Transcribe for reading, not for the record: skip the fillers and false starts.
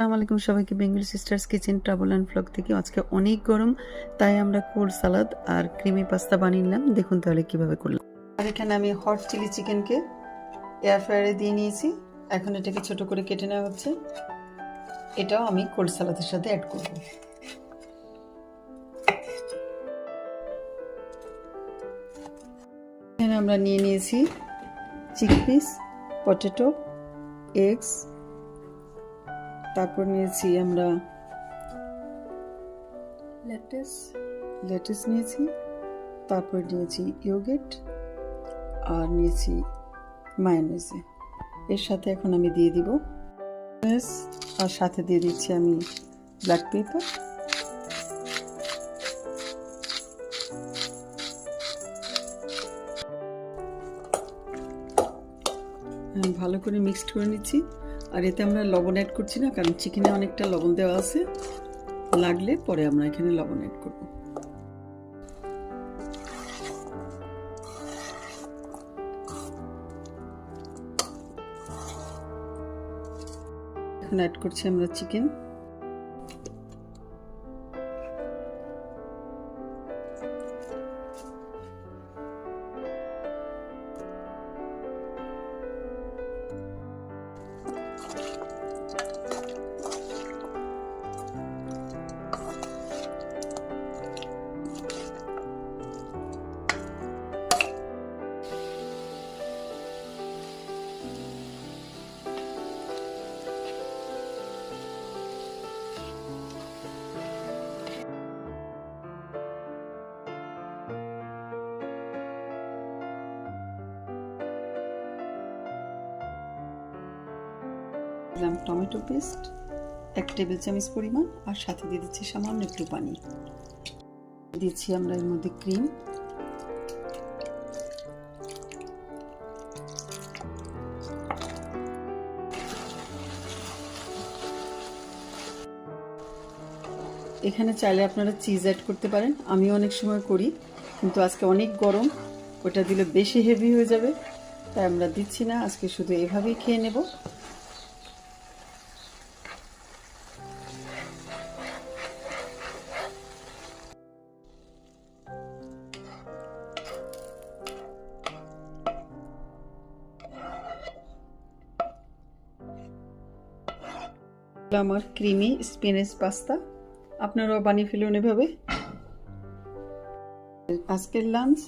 আসসালামু আলাইকুম সবাইকে। Bengali sisters kitchen travel and blog থেকে। আজকে অনেক গরম, তাই আমরা কোল্ড সালাদ আর ক্রিমি পাস্তা বানিয়ে নিলাম। দেখুন তাহলে কিভাবে করলাম। আর এখানে আমি হট চিলি চিকেনকে এয়ার ফ্রায়ারে দিয়ে নিয়েছি। এখন এটাকে ছোট করে কেটে নেওয়া হচ্ছে। এটাও আমি কোল্ড সালাদের সাথে অ্যাড করব। এখানে আমরা নিয়ে নিয়েছি চিকপিস, পটেটো, এগস, তারপর নিয়েছি আমরা লেটুস নিয়েছি, তারপর নিয়েছি ইয়োগurt আর নিয়েছি মায়োনেজ। এর সাথে এখন আমি দিয়ে দিব আর সাথে দিয়ে দিচ্ছি আমি ব্ল্যাক পেপার। ভালো করে মিক্সড করে নিচ্ছি। আর এতে আমরা লবণ অ্যাড করছি না, কারণ চিকেনে অনেকটা লবণ দেওয়া আছে, লাগলে পরে আমরা এখানে লবণ অ্যাড করব। এখন অ্যাড করছি আমরা চিকেন। দিলাম টমেটো পেস্ট 1 টেবিল চামচ পরিমাণ, আর সাথে দিয়ে দিচ্ছি সামান্য একটু পানি। দিচ্ছি আমরা এর মধ্যে ক্রিম, এখানে চাইলে আপনারা চিজ অ্যাড করতে পারেন। আমি অনেক সময় করি, কিন্তু আজকে অনেক গরম, ওটা দিলে বেশি হেভি হয়ে যাবে, তাই আমরা দিচ্ছি না। আজকে শুধু এভাবেই খেয়ে নেব। আমার ক্রিমি স্পিনাচ পাস্তা, আপনারাও বানিয়ে ফেলুন এভাবে। আজকের লাঞ্চ